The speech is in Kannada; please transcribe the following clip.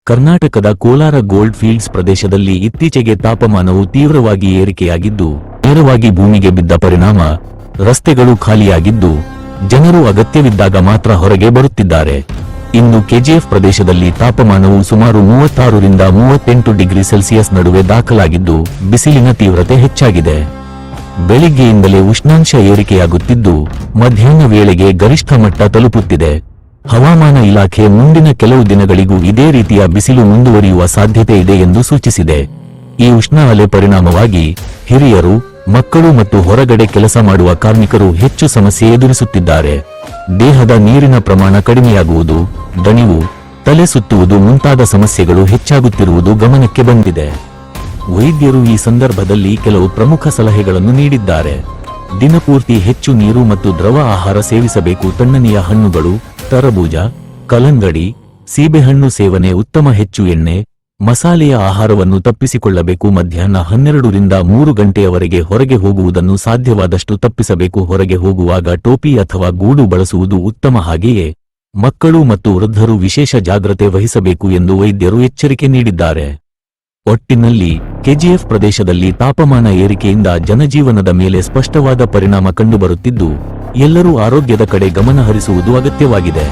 ಕರ್ನಾಟಕದ ಕೋಲಾರ ಗೋಲ್ಡ್ ಫೀಲ್ಡ್ಸ್ ಪ್ರದೇಶದಲ್ಲಿ ಇತ್ತೀಚೆಗೆ ತಾಪಮಾನವು ತೀವ್ರವಾಗಿ ಏರಿಕೆಯಾಗಿದ್ದು, ನೇರವಾಗಿ ಭೂಮಿಗೆ ಬಿದ್ದ ಪರಿಣಾಮ ರಸ್ತೆಗಳು ಖಾಲಿಯಾಗಿದ್ದು, ಜನರು ಅಗತ್ಯವಿದ್ದಾಗ ಮಾತ್ರ ಹೊರಗೆ ಬರುತ್ತಿದ್ದಾರೆ. ಇನ್ನು ಕೆಜಿಎಫ್ ಪ್ರದೇಶದಲ್ಲಿ ತಾಪಮಾನವು ಸುಮಾರು 36 ರಿಂದ 38 ಡಿಗ್ರಿ ಸೆಲ್ಸಿಯಸ್ ನಡುವೆ ದಾಖಲಾಗಿದ್ದು, ಬಿಸಿಲಿನ ತೀವ್ರತೆ ಹೆಚ್ಚಾಗಿದೆ. ಬೆಳಿಗ್ಗೆಯಿಂದಲೇ ಉಷ್ಣಾಂಶ ಏರಿಕೆಯಾಗುತ್ತಿದ್ದು, ಮಧ್ಯಾಹ್ನ ವೇಳೆಗೆ ಗರಿಷ್ಠ ಮಟ್ಟ ತಲುಪುತ್ತಿದೆ. ಹವಾಮಾನ ಇಲಾಖೆ ಮುಂದಿನ ಕೆಲವು ದಿನಗಳಿಗೂ ಇದೇ ರೀತಿಯ ಬಿಸಿಲು ಮುಂದುವರಿಯುವ ಸಾಧ್ಯತೆ ಇದೆ ಎಂದು ಸೂಚಿಸಿದೆ. ಈ ಉಷ್ಣ ಅಲೆ ಪರಿಣಾಮವಾಗಿ ಹಿರಿಯರು, ಮಕ್ಕಳು ಮತ್ತು ಹೊರಗಡೆ ಕೆಲಸ ಮಾಡುವ ಕಾರ್ಮಿಕರು ಹೆಚ್ಚು ಸಮಸ್ಯೆ ಎದುರಿಸುತ್ತಿದ್ದಾರೆ. ದೇಹದ ನೀರಿನ ಪ್ರಮಾಣ ಕಡಿಮೆಯಾಗುವುದು, ದಣಿವು, ತಲೆ ಸುತ್ತುವುದು ಮುಂತಾದ ಸಮಸ್ಯೆಗಳು ಹೆಚ್ಚಾಗುತ್ತಿರುವುದು ಗಮನಕ್ಕೆ ಬಂದಿದೆ. ವೈದ್ಯರು ಈ ಸಂದರ್ಭದಲ್ಲಿ ಕೆಲವು ಪ್ರಮುಖ ಸಲಹೆಗಳನ್ನು ನೀಡಿದ್ದಾರೆ. ದಿನಪೂರ್ತಿ ಹೆಚ್ಚು ನೀರು ಮತ್ತು ದ್ರವ ಆಹಾರ ಸೇವಿಸಬೇಕು. ತಣ್ಣನೆಯ ಹಣ್ಣುಗಳು, ತರಬೂಜ, ಕಲ್ಲಂಗಡಿ, ಸೀಬೆಹಣ್ಣು ಸೇವನೆ ಉತ್ತಮ. ಹೆಚ್ಚು ಎಣ್ಣೆ, ಮಸಾಲೆಯ ಆಹಾರವನ್ನು ತಪ್ಪಿಸಿಕೊಳ್ಳಬೇಕು. ಮಧ್ಯಾಹ್ನ 12 ರಿಂದ 3 ಗಂಟೆಯವರೆಗೆ ಹೊರಗೆ ಹೋಗುವುದನ್ನು ಸಾಧ್ಯವಾದಷ್ಟು ತಪ್ಪಿಸಬೇಕು. ಹೊರಗೆ ಹೋಗುವಾಗ ಟೋಪಿ ಅಥವಾ ಗೂಡು ಬಳಸುವುದು ಉತ್ತಮ. ಹಾಗೆಯೇ ಮಕ್ಕಳು ಮತ್ತು ವೃದ್ಧರು ವಿಶೇಷ ಜಾಗ್ರತೆ ವಹಿಸಬೇಕು ಎಂದು ವೈದ್ಯರು ಎಚ್ಚರಿಕೆ ನೀಡಿದ್ದಾರೆ. ಒಟ್ಟಿನಲ್ಲಿ ಕೆಜಿಎಫ್ ಪ್ರದೇಶದಲ್ಲಿ ತಾಪಮಾನ ಏರಿಕೆಯಿಂದ ಜನಜೀವನದ ಮೇಲೆ ಸ್ಪಷ್ಟವಾದ ಪರಿಣಾಮ ಕಂಡುಬರುತ್ತಿದ್ದು, ಎಲ್ಲರೂ ಆರೋಗ್ಯದ ಕಡೆ ಗಮನ ಹರಿಸುವುದು ಅಗತ್ಯವಾಗಿದೆ.